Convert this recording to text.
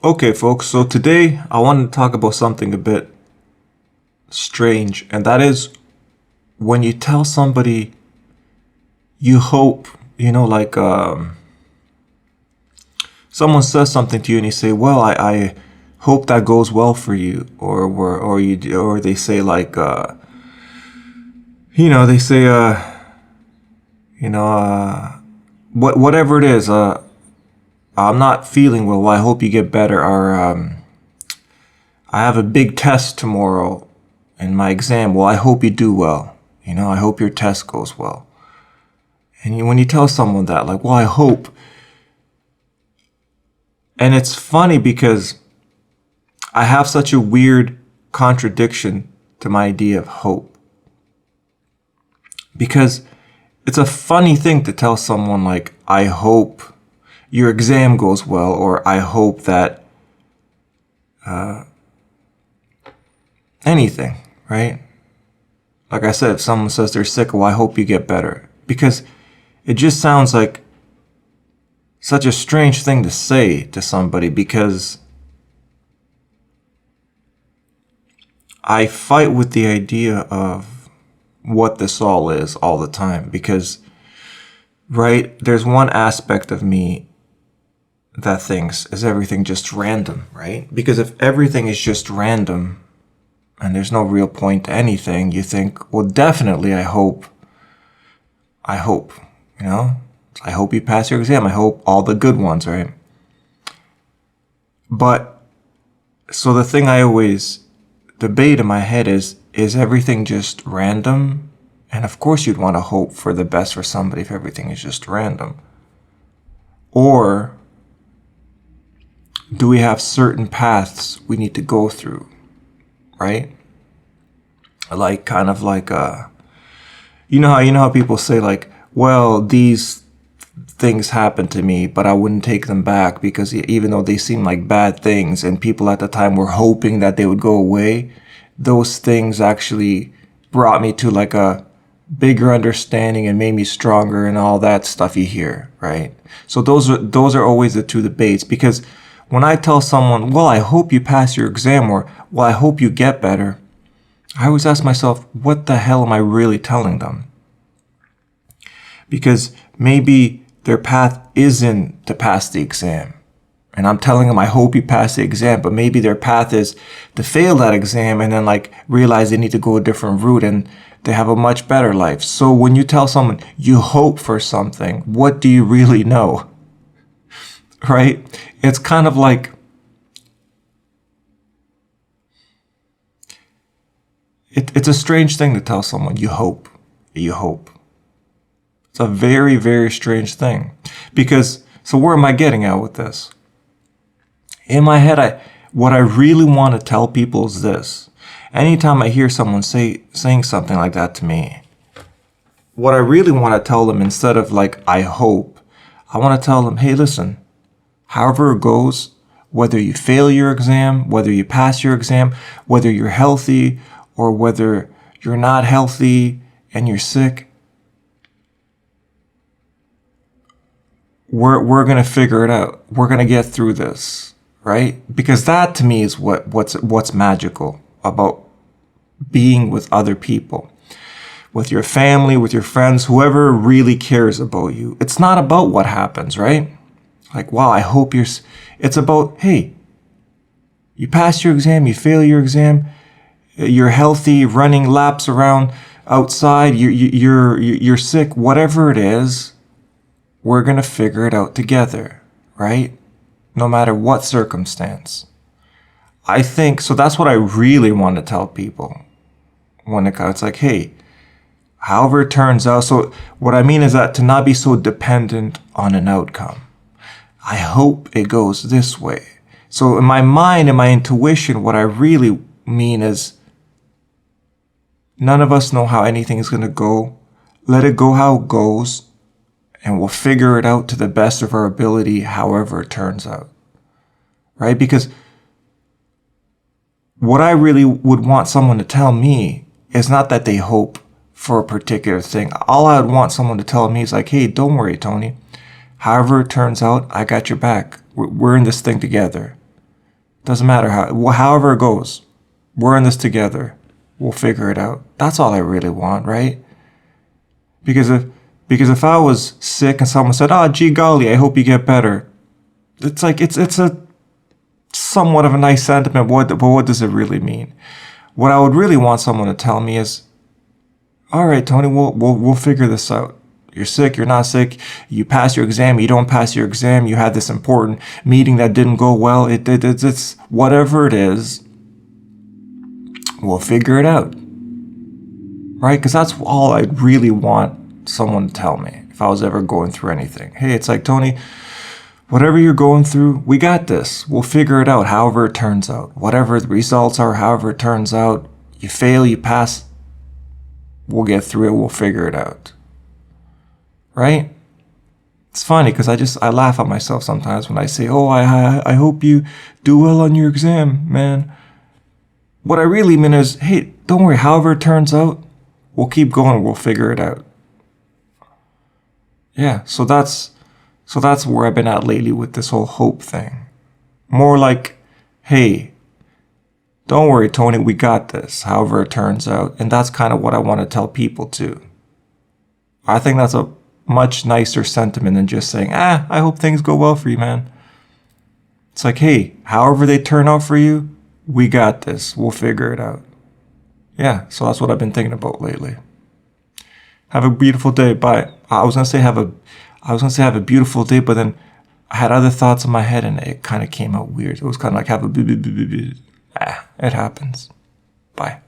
Okay, folks, so today I want to talk about something a bit strange, and that is when you tell somebody you hope, someone says something to you and you say, well, I hope that goes well for you, or they say they say, you know, whatever it is, I'm not feeling well, I hope you get better, or, I have a big test tomorrow in my exam. Well, I hope you do well. I hope your test goes well. And when you tell someone that, like, well, I hope. And it's funny because I have such a weird contradiction to my idea of hope. Because it's a funny thing to tell someone, like, I hope your exam goes well, or I hope that anything, right? Like I said, if someone says they're sick, well, I hope you get better. Because it just sounds like such a strange thing to say to somebody, because I fight with the idea of what this all is all the time. Because, right, there's one aspect of me that thinks, is everything just random, right? Because if everything is just random, and there's no real point to anything, you think, well, definitely I hope, I hope you pass your exam. I hope all the good ones, right? But, so the thing I always debate in my head is everything just random? And of course you'd want to hope for the best for somebody if everything is just random. Or do we have certain paths we need to go through? Right? Like, kind of like, you know how people say, like, well, these things happened to me, but I wouldn't take them back because even though they seem like bad things and people at the time were hoping that they would go away, those things actually brought me to like a bigger understanding and made me stronger and all that stuff you hear, right? So those are always the two debates, because when I tell someone, well, I hope you pass your exam, or, well, I hope you get better, I always ask myself, what the hell am I really telling them? Because maybe their path isn't to pass the exam. And I'm telling them, I hope you pass the exam, but maybe their path is to fail that exam and then like realize they need to go a different route and they have a much better life. So when you tell someone you hope for something, what do you really know? Right? It's kind of like, it's a strange thing to tell someone you hope. It's a very, very strange thing. Because, so where am I getting at with this? In my head, what I really want to tell people is this. Anytime I hear someone saying something like that to me, what I really want to tell them, instead of like, I hope, I want to tell them, hey, listen, however it goes, whether you fail your exam, whether you pass your exam, whether you're healthy or whether you're not healthy and you're sick, we're going to figure it out. We're going to get through this, right? Because that to me is what's magical about being with other people, with your family, with your friends, whoever really cares about you. It's not about what happens, right? Like, wow, I hope it's about, hey, you pass your exam, you fail your exam, you're healthy, running laps around outside, you're sick, whatever it is, we're going to figure it out together, right? No matter what circumstance. I think, so that's what I really want to tell people when it's like, hey, however it turns out. So what I mean is that to not be so dependent on an outcome. I hope it goes this way. So in my mind, in my intuition, what I really mean is none of us know how anything is going to go. Let it go how it goes, and we'll figure it out to the best of our ability, however it turns out. Right? Because what I really would want someone to tell me is not that they hope for a particular thing. All I would want someone to tell me is like, hey, don't worry, Tony. However it turns out, I got your back. We're in this thing together. Doesn't matter however it goes. We're in this together. We'll figure it out. That's all I really want, right? Because if I was sick and someone said, "Oh, gee golly, I hope you get better," it's like it's a somewhat of a nice sentiment. But what does it really mean? What I would really want someone to tell me is, "All right, Tony, we'll figure this out. You're sick, you're not sick, you pass your exam, you don't pass your exam, you had this important meeting that didn't go well. It's whatever it is, we'll figure it out." Right? Because that's all I really want someone to tell me if I was ever going through anything. Hey, it's like, "Tony, whatever you're going through, we got this. We'll figure it out however it turns out. Whatever the results are, however it turns out, you fail, you pass, we'll get through it, we'll figure it out." Right? It's funny because I laugh at myself sometimes when I say, "Oh, I hope you do well on your exam, man." What I really mean is, hey, don't worry, however it turns out, we'll keep going, we'll figure it out. Yeah, so that's where I've been at lately with this whole hope thing. More like, hey, don't worry, Tony, we got this, however it turns out. And that's kind of what I want to tell people too. I think that's a much nicer sentiment than just saying, "I hope things go well for you, man." It's like, hey, however they turn out for you, we got this. We'll figure it out. Yeah, so that's what I've been thinking about lately. Have a beautiful day. Bye. I was gonna say have a beautiful day, but then I had other thoughts in my head and it kind of came out weird. It was kind of like have a it happens. Bye.